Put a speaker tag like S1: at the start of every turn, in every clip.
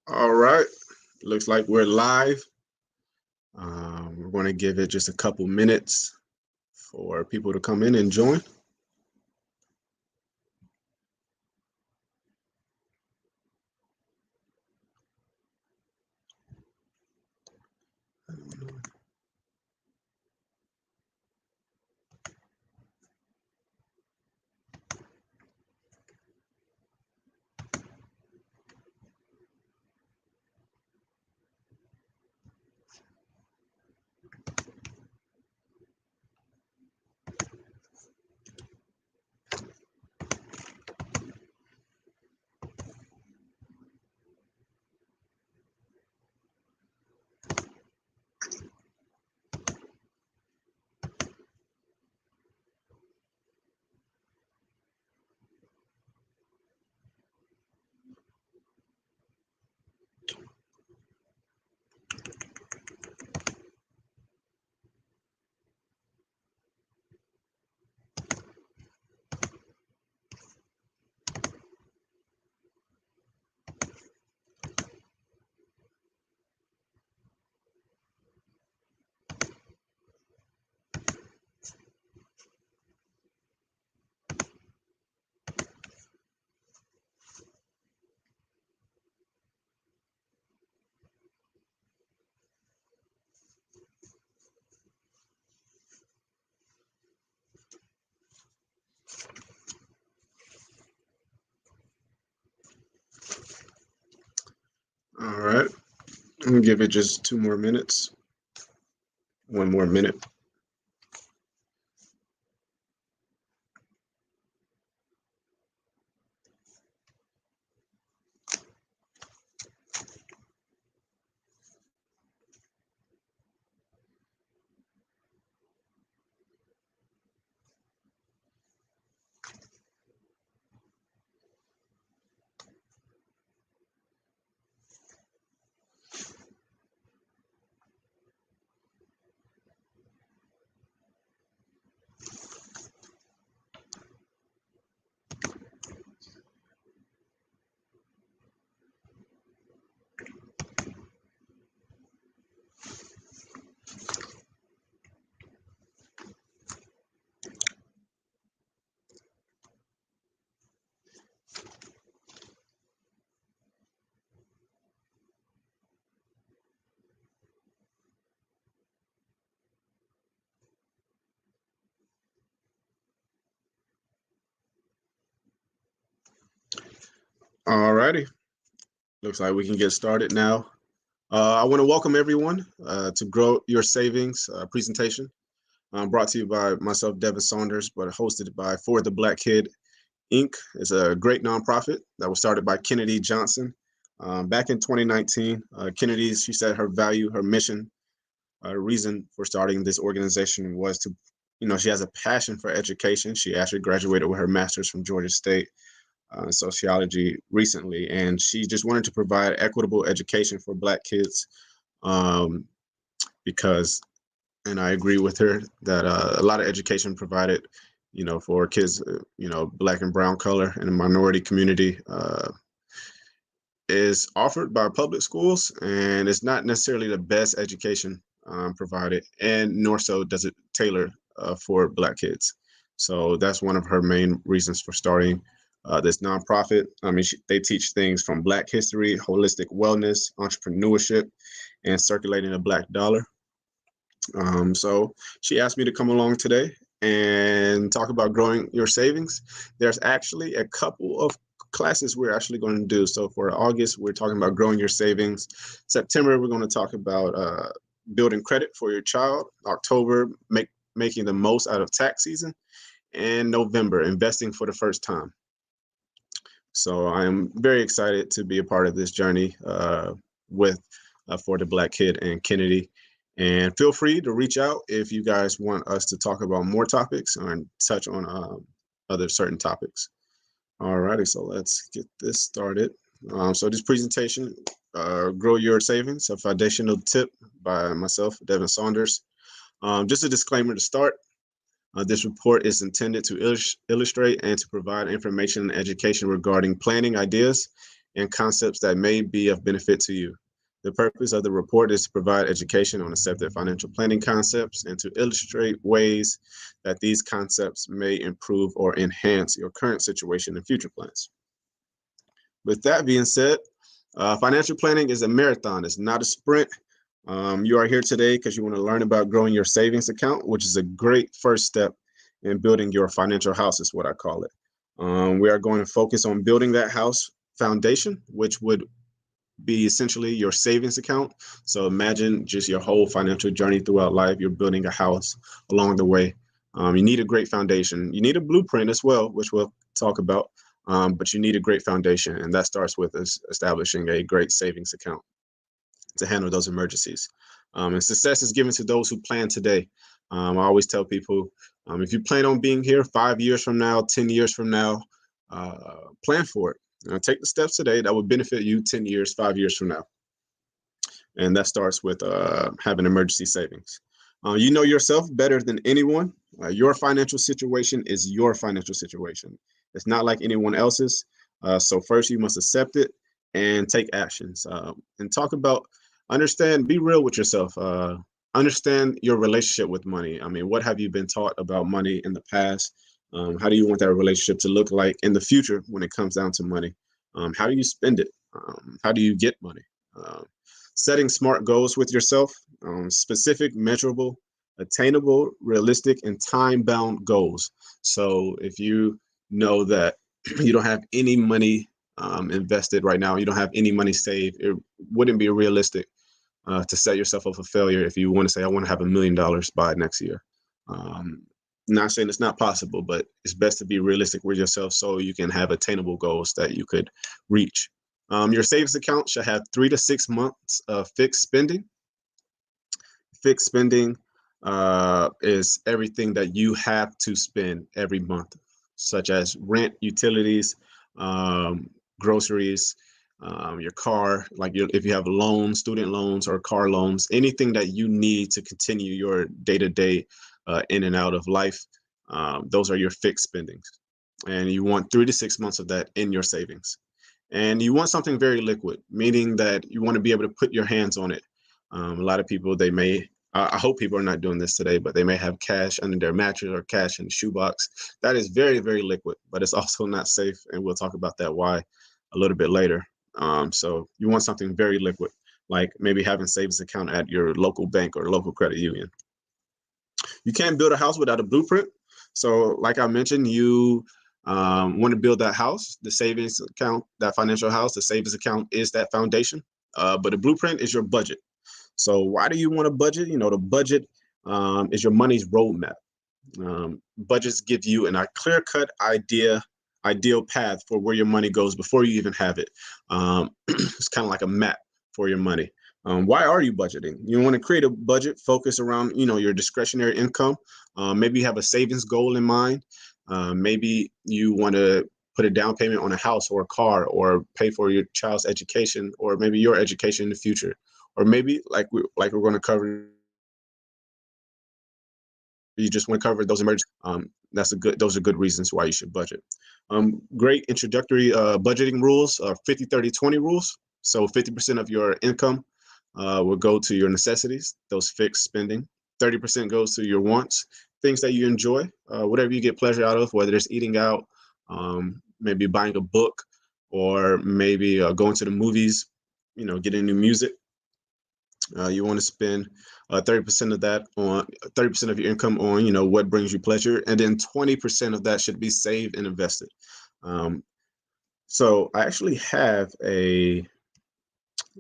S1: All right, looks like we're live. We're going to give it just a couple minutes for people to come in and join. All right, I'm going to give it just 2 more minutes, 1 more minute. All righty, looks like we can get started now. I want to welcome everyone to Grow Your Savings presentation, brought to you by myself, Devin Saunders, but hosted by For the Black Kid Inc. It's a great nonprofit that was started by Kennedy Johnson back in 2019. Kennedy, she said her value, her mission, reason for starting this organization was to, she has a passion for education. She actually graduated with her master's from Georgia State in sociology recently, and she just wanted to provide equitable education for Black kids um, because, and I agree with her that a lot of education provided, for kids, Black and brown color in the minority community. Is offered by public schools, and it's not necessarily the best education provided, and nor so does it tailor for Black kids. So that's one of her main reasons for starting this nonprofit. I mean, they teach things from Black history, holistic wellness, entrepreneurship, and circulating the Black dollar. So she asked me to come along today and talk about growing your savings. There's actually a couple of classes we're actually going to do. So for August, we're talking about growing your savings. September, we're going to talk about building credit for your child. October, making the most out of tax season. And November, investing for the first time. So I am very excited to be a part of this journey with For the Black Kid and Kennedy. And feel free to reach out if you guys want us to talk about more topics or touch on other certain topics. All righty, so let's get this started. So this presentation, Grow Your Savings, a foundational tip by myself, Devin Saunders. Just a disclaimer to start. This report is intended to illustrate and to provide information and education regarding planning ideas and concepts that may be of benefit to you. The purpose of the report is to provide education on accepted financial planning concepts and to illustrate ways that these concepts may improve or enhance your current situation and future plans. With that being said, financial planning is a marathon, it's not a sprint. You are here today because you want to learn about growing your savings account, which is a great first step in building your financial house, is what I call it. We are going to focus on building that house foundation, which would be essentially your savings account. So imagine just your whole financial journey throughout life. You're building a house along the way. You need a great foundation. You need a blueprint as well, which we'll talk about. But you need a great foundation, and that starts with establishing a great savings account to handle those emergencies. And success is given to those who plan today. I always tell people, if you plan on being here 5 years from now, 10 years from now, plan for it. Take the steps today that will benefit you 10 years, 5 years from now. And that starts with having emergency savings. You know yourself better than anyone. Your financial situation is your financial situation. It's not like anyone else's. So first you must accept it and take actions. And talk about, understand, be real with yourself. Understand your relationship with money. I mean, what have you been taught about money in the past? How do you want that relationship to look like in the future when it comes down to money? How do you spend it? How do you get money? Setting smart goals with yourself, specific, measurable, attainable, realistic, and time-bound goals. So if you know that you don't have any money invested right now, you don't have any money saved, it wouldn't be realistic to set yourself up for failure if you want to say, I want to have $1 million by next year. Not saying it's not possible, but it's best to be realistic with yourself so you can have attainable goals that you could reach. Your savings account should have 3 to 6 months of fixed spending. Fixed spending is everything that you have to spend every month, such as rent, utilities, groceries, your car, like if you have loans, student loans or car loans, anything that you need to continue your day-to-day in and out of life, those are your fixed spendings. And you want 3 to 6 months of that in your savings. And you want something very liquid, meaning that you want to be able to put your hands on it. A lot of people, they may, I hope people are not doing this today, but they may have cash under their mattress or cash in the shoebox. That is very, very liquid, but it's also not safe. And we'll talk about that why a little bit later. So you want something very liquid, like maybe having savings account at your local bank or local credit union. You can't build a house without a blueprint. So like I mentioned, you want to build that house, the savings account, that financial house, the savings account is that foundation. But the blueprint is your budget. So why do you want a budget? You know, the budget is your money's roadmap. Budgets give you a clear-cut ideal path for where your money goes before you even have it. It's kind of like a map for your money. Why are you budgeting? You want to create a budget focused around, you know, your discretionary income. Maybe you have a savings goal in mind. Maybe you want to put a down payment on a house or a car, or pay for your child's education, or maybe your education in the future, or maybe like we're going to cover, you just want to cover those emergencies. Those are good reasons why you should budget. Great introductory budgeting rules are 50, 30, 20 rules. So 50% of your income will go to your necessities, those fixed spending. 30% goes to your wants, things that you enjoy, whatever you get pleasure out of, whether it's eating out, maybe buying a book, or maybe going to the movies, you know, getting new music. You want to spend 30% of that on 30% of your income on, you know, what brings you pleasure, and then 20% of that should be saved and invested. So I actually have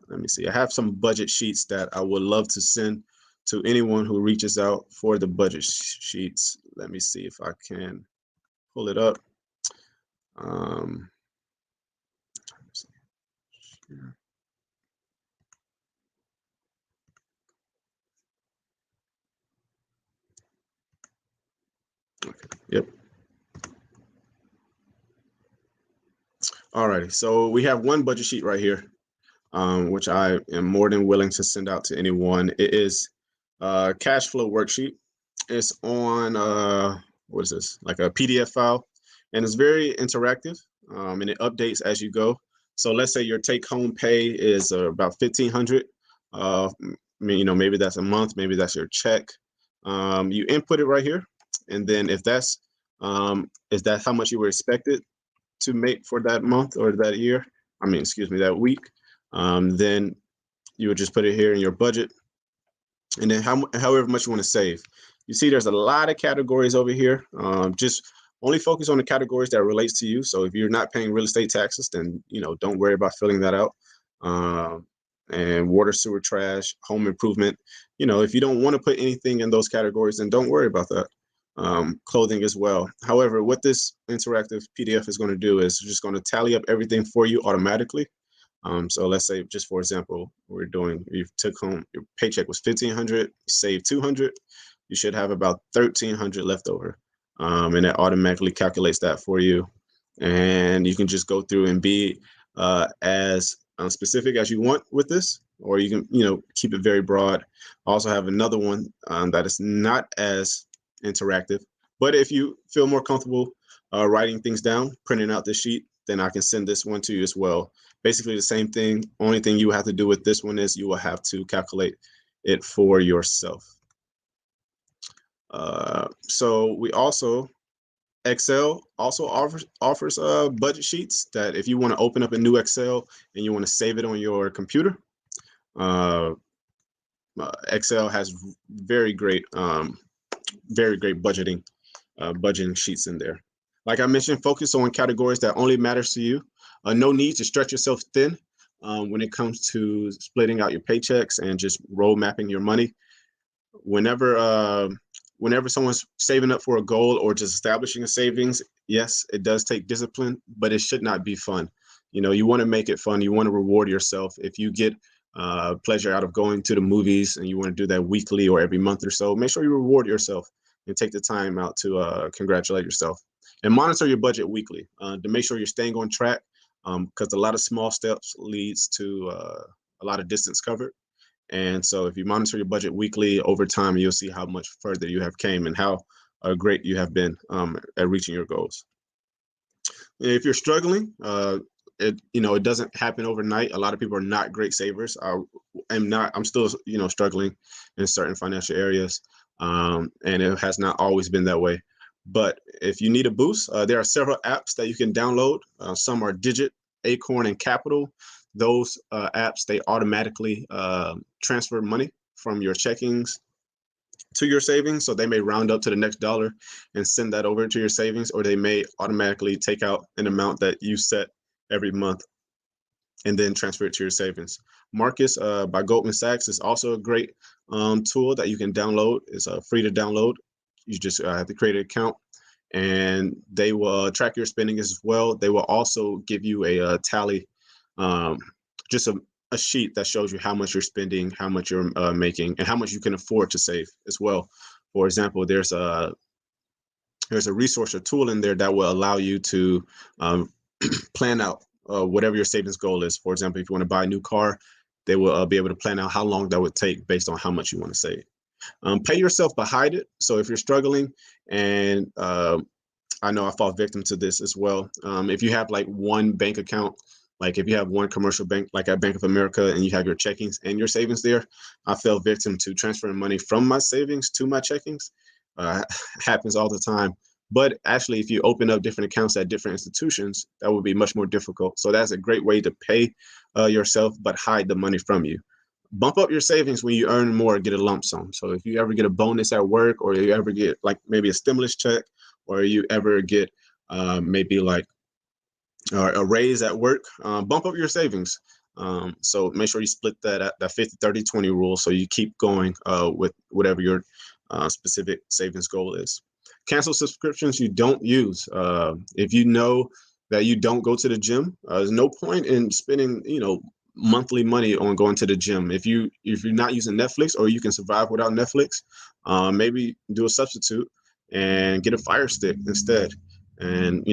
S1: let me see, I have some budget sheets that I would love to send to anyone who reaches out for the budget sheets. Let me see if I can pull it up. Okay. Yep. All righty. So we have one budget sheet right here, which I am more than willing to send out to anyone. It is a cash flow worksheet. It's on what is this? Like a PDF file, and it's very interactive, and it updates as you go. So let's say your take-home pay is about 1,500. Maybe that's a month, maybe that's your check. You input it right here, and then if that's is that how much you were expected to make for that month or that year? Excuse me, that week. Then you would just put it here in your budget, and then however much you want to save. You see, there's a lot of categories over here. Just only focus on the categories that relates to you. So if you're not paying real estate taxes, then don't worry about filling that out. And water, sewer, trash, home improvement. If you don't want to put anything in those categories, then don't worry about that. Clothing as well. However, what this interactive PDF is going to do is just going to tally up everything for you automatically. So let's say, just for example, you took home, your paycheck was 1,500, you saved 200, you should have about 1,300 left over. And it automatically calculates that for you. And you can just go through and be as specific as you want with this, or you can, keep it very broad. I also have another one that is not as interactive, but if you feel more comfortable writing things down, printing out the sheet, then I can send this one to you as well. Basically the same thing. Only thing you have to do with this one is you will have to calculate it for yourself. So we also, Excel also offers budget sheets that if you want to open up a new Excel and you want to save it on your computer, Excel has very great budgeting sheets in there. Like I mentioned, focus on categories that only matters to you. No need to stretch yourself thin when it comes to splitting out your paychecks and just road mapping your money. Whenever someone's saving up for a goal or just establishing a savings, yes, it does take discipline, but it should not be fun. You want to make it fun. You want to reward yourself. If you get pleasure out of going to the movies and you want to do that weekly or every month or so, make sure you reward yourself and take the time out to congratulate yourself. And monitor your budget weekly to make sure you're staying on track, because a lot of small steps leads to a lot of distance covered. And so if you monitor your budget weekly, over time, you'll see how much further you have came and how great you have been at reaching your goals. If you're struggling, it doesn't happen overnight. A lot of people are not great savers. I'm still, struggling in certain financial areas. And it has not always been that way. But if you need a boost, there are several apps that you can download. Some are Digit, Acorn, and Capital. Those apps, they automatically transfer money from your checkings to your savings. So they may round up to the next dollar and send that over to your savings, or they may automatically take out an amount that you set every month and then transfer it to your savings. Marcus by Goldman Sachs is also a great tool that you can download. It's free to download. You just have to create an account, and they will track your spending as well. They will also give you a tally, just a sheet that shows you how much you're spending, how much you're making, and how much you can afford to save as well. For example, there's a resource or tool in there that will allow you to plan out whatever your savings goal is. For example, if you want to buy a new car, they will be able to plan out how long that would take based on how much you want to save. Pay yourself behind it. So if you're struggling, and I know I fall victim to this as well. If you have like one bank account, like if you have one commercial bank, like at Bank of America, and you have your checkings and your savings there, I fell victim to transferring money from my savings to my checkings. Happens all the time. But actually, if you open up different accounts at different institutions, that would be much more difficult. So that's a great way to pay yourself, but hide the money from you. Bump up your savings when you earn more, get a lump sum. So if you ever get a bonus at work, or you ever get like maybe a stimulus check, or you ever get maybe like a raise at work, bump up your savings. So make sure you split that at that 50-30-20 rule, so you keep going with whatever your specific savings goal is. Cancel subscriptions you don't use. If you know that you don't go to the gym, there's no point in spending, monthly money on going to the gym. If you're not using Netflix, or you can survive without Netflix, maybe do a substitute and get a Fire Stick instead. And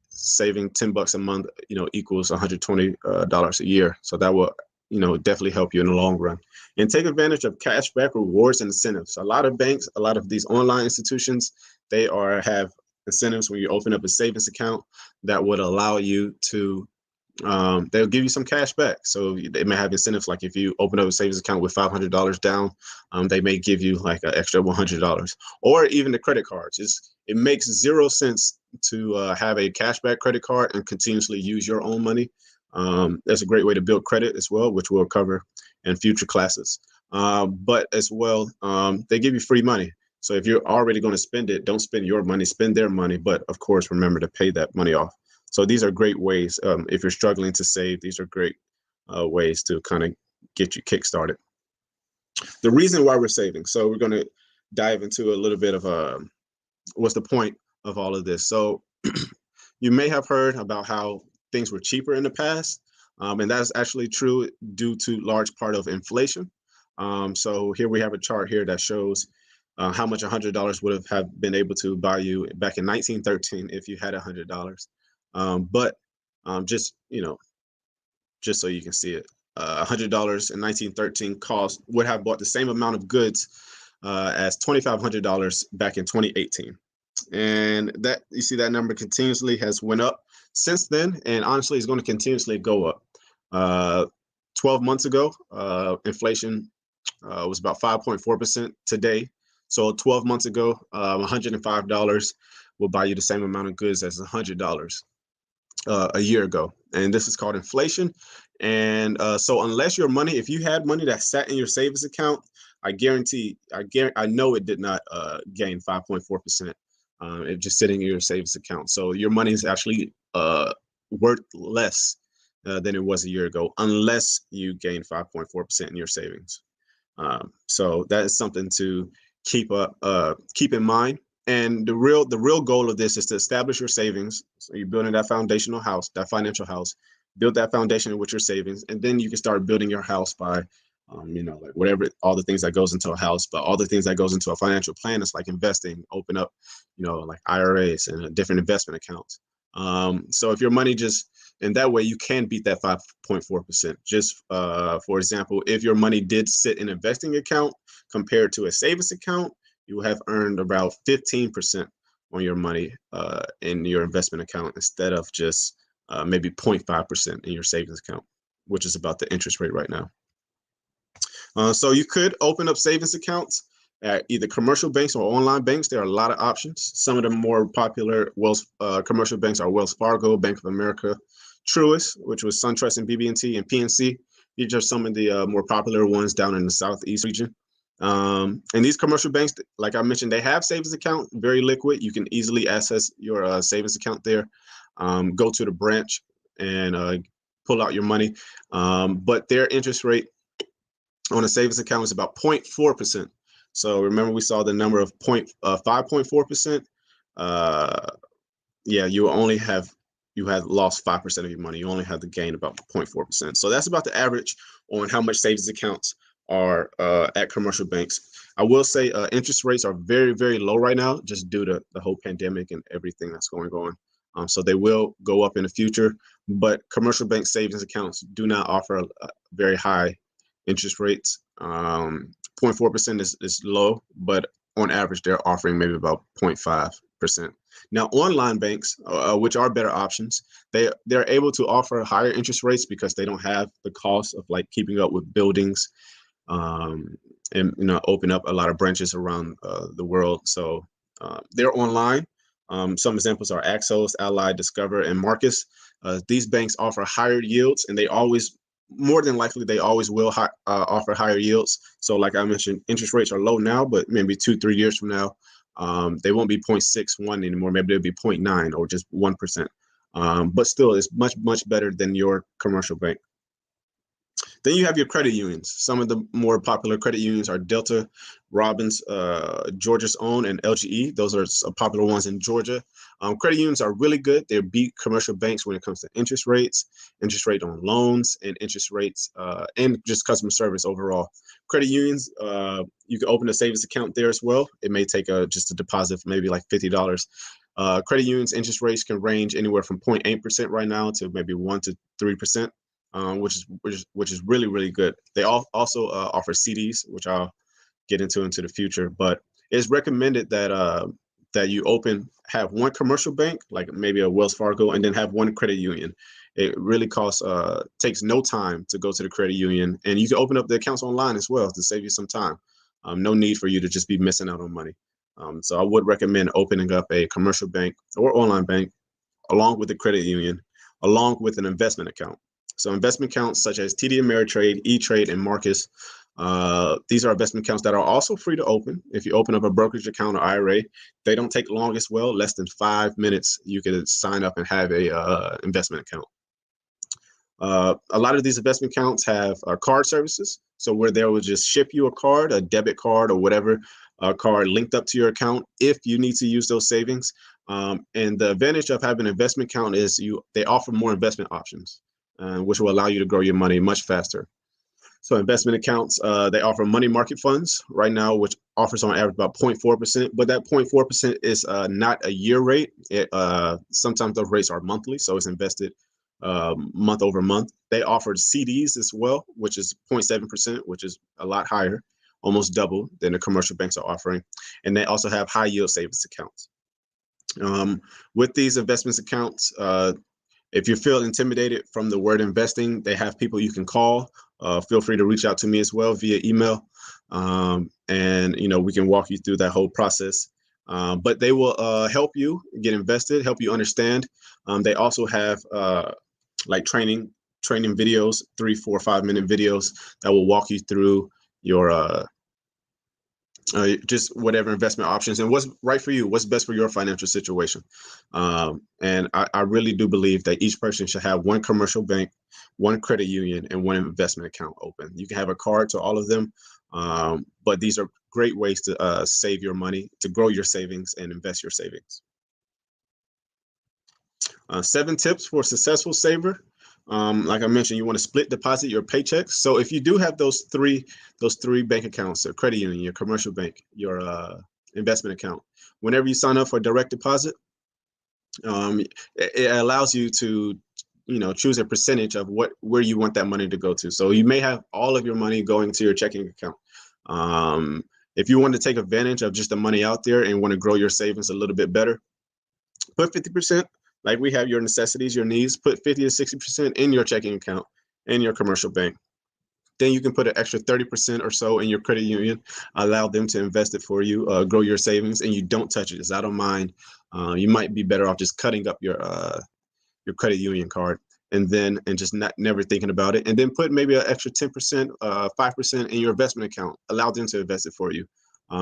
S1: saving $10 a month, equals $120 a year. So that will, definitely help you in the long run. And take advantage of cashback rewards and incentives. A lot of banks, a lot of these online institutions, they have incentives when you open up a savings account that would allow you to they'll give you some cash back. So they may have incentives like if you open up a savings account with $500 down, they may give you like an extra $100. Or even the credit cards. It makes zero sense to have a cashback credit card and continuously use your own money. That's a great way to build credit as well, which we'll cover in future classes. But as well, they give you free money. So if you're already going to spend it, don't spend your money, spend their money. But of course, remember to pay that money off. So these are great ways. If you're struggling to save, these are great ways to kind of get you kickstarted. The reason why we're saving. So we're going to dive into a little bit of what's the point of all of this. So you may have heard about how things were cheaper in the past, and that's actually true due to large part of inflation. So here we have a chart here that shows how much $100 would have been able to buy you back in 1913 if you had $100. But just just so you can see it, $100 in 1913 would have bought the same amount of goods as $2,500 back in 2018. And that you see that number continuously has went up since then, and honestly, it's going to continuously go up. 12 months ago, inflation was about 5.4% today. So 12 months ago, $105 will buy you the same amount of goods as $100 a year ago. And this is called inflation. And so unless your money, if you had money that sat in your savings account, I know it did not gain 5.4%. It just sitting in your savings account. So your money is actually worth less than it was a year ago, unless you gain 5.4% in your savings. So that is something to keep in mind. And the real goal of this is to establish your savings. So you're building that foundational house, that financial house. Build that foundation with your savings, and then you can start building your house by, like whatever, all the things that goes into a house, but all the things that goes into a financial plan is like investing, open up, like IRAs and different investment accounts. So if your money just in that way, you can beat that 5.4%. Just for example, if your money did sit in an investing account compared to a savings account, you have earned about 15% on your money in your investment account instead of just maybe 0.5% in your savings account, which is about the interest rate right now. So you could open up savings accounts at either commercial banks or online banks. There are a lot of options. Some of the more popular commercial banks are Wells Fargo, Bank of America, Truist, which was SunTrust and BB&T, and PNC. These are some of the more popular ones down in the Southeast region. And these commercial banks, like I mentioned, they have savings account, very liquid. You can easily access your savings account there. Go to the branch and pull out your money. But their interest rate on a savings account is about 0.4%. So remember, we saw the number of 5.4%. Yeah, you had lost 5% of your money. You only have to gain about 0.4%. So that's about the average on how much savings accounts are at commercial banks. I will say interest rates are very, very low right now, just due to the whole pandemic and everything that's going on. So they will go up in the future, but commercial bank savings accounts do not offer very high interest rates. 0.4% is low, but on average, they're offering maybe about 0.5%. Now, online banks, which are better options, they're able to offer higher interest rates because they don't have the cost of like keeping up with buildings, and open up a lot of branches around the world. So they're online. Some examples are Axos, Ally, Discover, and Marcus. These banks offer higher yields, and more than likely, they always will offer higher yields. So like I mentioned, interest rates are low now, but maybe 2-3 years from now, they won't be 0.61 anymore. Maybe they'll be 0.9 or just 1%. But still, it's much, much better than your commercial bank. Then you have your credit unions. Some of the more popular credit unions are Delta, Robbins, Georgia's Own, and LGE. Those are some popular ones in Georgia. Credit unions are really good. They beat commercial banks when it comes to interest rate on loans, and interest rates, and just customer service overall. Credit unions, you can open a savings account there as well. It may take just a deposit, maybe like $50. Credit unions interest rates can range anywhere from 0.8% right now to maybe 1 to 3%. Which is really, really good. They also offer CDs, which I'll get into the future. But it's recommended that you have one commercial bank, like maybe a Wells Fargo, and then have one credit union. It really takes no time to go to the credit union, and you can open up the accounts online as well to save you some time. No need for you to just be missing out on money. So I would recommend opening up a commercial bank or online bank along with the credit union, along with an investment account. So investment accounts such as TD Ameritrade, E-Trade, and Marcus, these are investment accounts that are also free to open. If you open up a brokerage account or IRA, they don't take long as well. Less than 5 minutes, you can sign up and have a investment account. A lot of these investment accounts have card services. So where they will just ship you a card, a debit card or whatever card linked up to your account if you need to use those savings. And the advantage of having an investment account is they offer more investment options, which will allow you to grow your money much faster. So investment accounts, they offer money market funds right now, which offers on average about 0.4%, but that 0.4% is not a year rate. Sometimes those rates are monthly, so it's invested month over month. They offered CDs as well, which is 0.7%, which is a lot higher, almost double than the commercial banks are offering. And they also have high yield savings accounts. With these investments accounts, if you feel intimidated from the word investing, they have people you can call. Feel free to reach out to me as well via email. And we can walk you through that whole process. But they will help you get invested, help you understand. They also have like training videos, 3, 4, 5 minute videos that will walk you through your just whatever investment options and what's right for you, what's best for your financial situation. And I really do believe that each person should have one commercial bank, one credit union, and one investment account open. You can have a card to all of them, but these are great ways to save your money, to grow your savings and invest your savings. 7 tips for a successful saver. Like I mentioned, you want to split deposit your paychecks. So if you do have those three bank accounts, your credit union, your commercial bank, your investment account, whenever you sign up for direct deposit, it allows you to choose a percentage of where you want that money to go to. So you may have all of your money going to your checking account. If you want to take advantage of just the money out there and want to grow your savings a little bit better, put 50%. Like we have your necessities, your needs, put 50 to 60% in your checking account in your commercial bank. Then you can put an extra 30% or so in your credit union, allow them to invest it for you, grow your savings, and you don't touch it. It's out of mind. You might be better off just cutting up your credit union card and just never thinking about it. And then put maybe an extra 10%, 5% in your investment account. Allow them to invest it for you.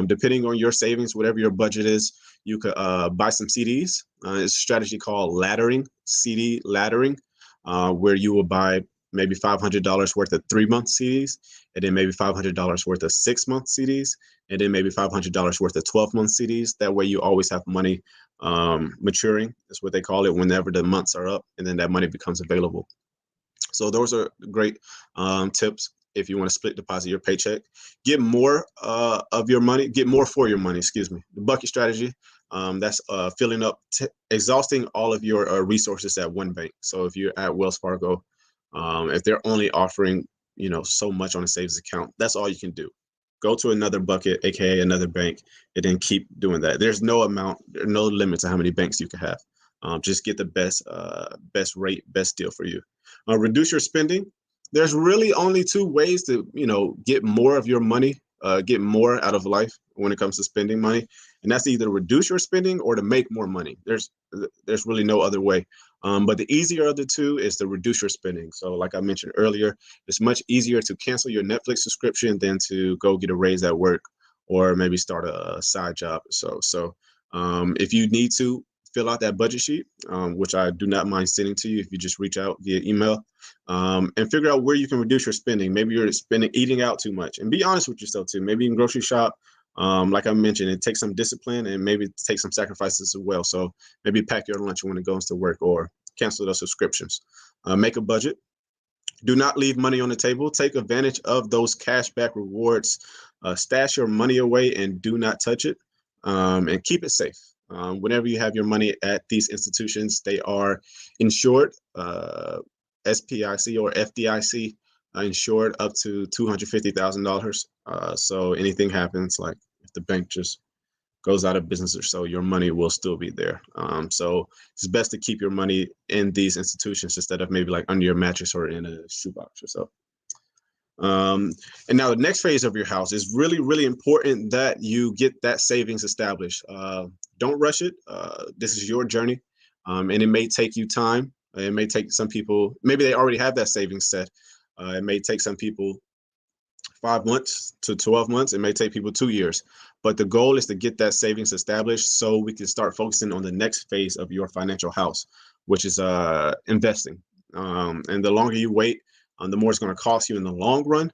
S1: Depending on your savings, whatever your budget is, you could buy some CDs. It's a strategy called laddering, CD laddering, where you will buy maybe $500 worth of 3-month CDs, and then maybe $500 worth of 6-month CDs, and then maybe $500 worth of 12-month CDs. That way you always have money maturing, is what they call it, whenever the months are up, and then that money becomes available. So those are great tips. If you want to split deposit your paycheck, get more of your money, get more for your money, excuse me. The bucket strategy, that's filling up, exhausting all of your resources at one bank. So if you're at Wells Fargo, if they're only offering, so much on a savings account, that's all you can do. Go to another bucket, AKA another bank, and then keep doing that. There's no limit to how many banks you can have. Just get the best rate, best deal for you. Reduce your spending. There's really only 2 ways to, get more of your money, get more out of life when it comes to spending money. And that's either reduce your spending or to make more money. There's really no other way. But the easier of the 2 is to reduce your spending. So like I mentioned earlier, it's much easier to cancel your Netflix subscription than to go get a raise at work or maybe start a side job. So if you need to, fill out that budget sheet, which I do not mind sending to you if you just reach out via email, and figure out where you can reduce your spending. Maybe you're eating out too much, and be honest with yourself too. Maybe you can grocery shop. Like I mentioned, it takes some discipline and maybe take some sacrifices as well. So maybe pack your lunch when it goes to work or cancel those subscriptions. Make a budget. Do not leave money on the table. Take advantage of those cashback rewards. Stash your money away and do not touch it, and keep it safe. Whenever you have your money at these institutions, they are insured, SPIC or FDIC insured up to $250,000. So anything happens, like if the bank just goes out of business or so, your money will still be there. So it's best to keep your money in these institutions instead of maybe like under your mattress or in a shoebox or so. And now the next phase of your house is really, really important that you get that savings established. Don't rush it. This is your journey, and it may take you time. It may take some people, maybe they already have that savings set. It may take some people 5 months to 12 months. It may take people 2 years, but the goal is to get that savings established so we can start focusing on the next phase of your financial house, which is investing. And the longer you wait, the more it's going to cost you in the long run.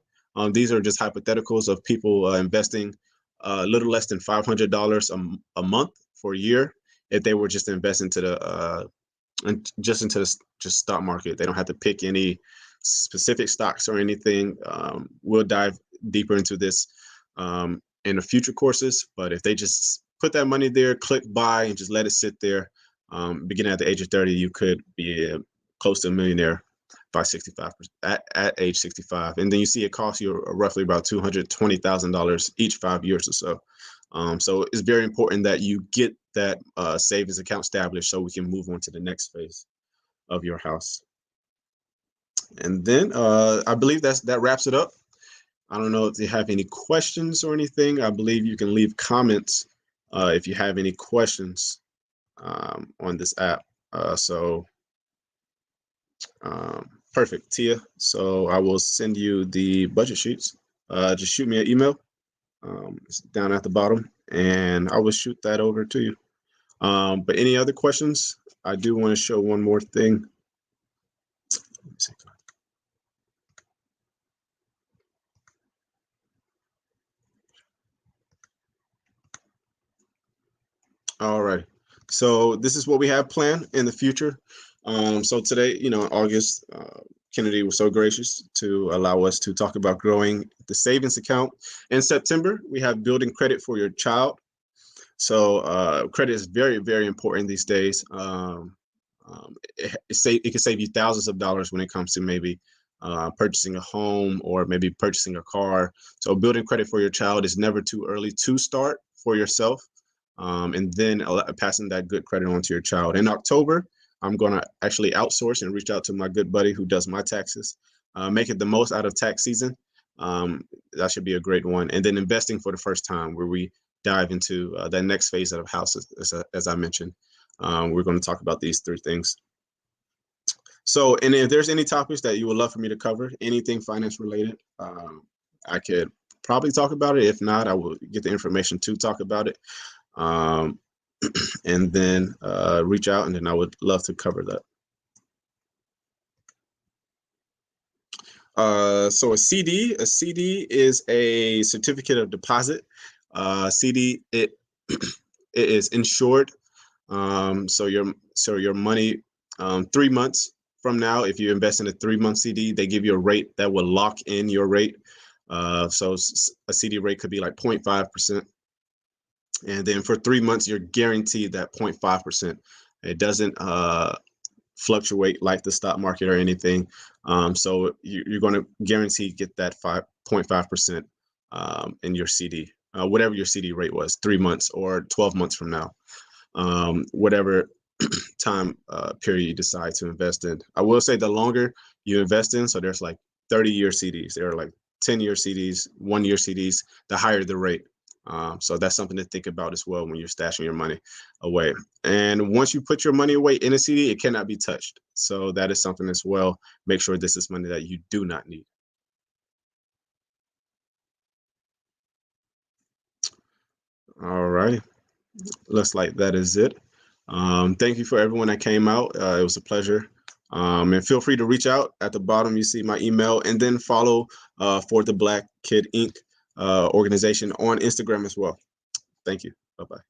S1: These are just hypotheticals of people investing a little less than $500 a month for a year if they were just investing into the into the just stock market. They don't have to pick any specific stocks or anything. We'll dive deeper into this in the future courses, but if they just put that money there, click buy, and just let it sit there, beginning at the age of 30, you could be close to a millionaire by 65 at age 65, and then you see it costs you roughly about $220,000 each 5 years or so. So it's very important that you get that savings account established so we can move on to the next phase of your house. And then I believe that wraps it up. I don't know if you have any questions or anything. I believe you can leave comments if you have any questions on this app. Perfect, Tia. So I will send you the budget sheets. Just shoot me an email. It's down at the bottom, and I will shoot that over to you. But any other questions? I do want to show one more thing. Let me see. All right. So this is what we have planned in the future. So today, in August, Kennedy was so gracious to allow us to talk about growing the savings account. In September, we have building credit for your child. So credit is very, very important these days. It can save you thousands of dollars when it comes to maybe purchasing a home or maybe purchasing a car. So building credit for your child is never too early to start for yourself. And then passing that good credit on to your child. In October, I'm going to actually outsource and reach out to my good buddy who does my taxes, make it the most out of tax season. That should be a great one. And then investing for the first time, where we dive into that next phase of houses, as I mentioned. We're going to talk about these 3 things. So, and if there's any topics that you would love for me to cover, anything finance related, I could probably talk about it. If not, I will get the information to talk about it. And then reach out, and then I would love to cover that. So a CD is a certificate of deposit. CD, it is insured. So your money, 3 months from now, if you invest in a 3-month CD, they give you a rate that will lock in your rate. So a CD rate could be like 0.5%. And then for 3 months, you're guaranteed that 0.5%. It doesn't fluctuate like the stock market or anything. So you're going to guarantee get that 5.5% in your CD, whatever your CD rate was, 3 months or 12 months from now, whatever time period you decide to invest in. I will say the longer you invest in, so there's like 30-year CDs, there are like 10-year CDs, 1-year CDs, the higher the rate. So that's something to think about as well when you're stashing your money away. And once you put your money away in a CD, it cannot be touched. So that is something as well. Make sure this is money that you do not need. All right. Looks like that is it. Thank you for everyone that came out. It was a pleasure. And feel free to reach out. At the bottom, you see my email, and then follow For the Black Kid Inc. Organization on Instagram as well. Thank you. Bye-bye.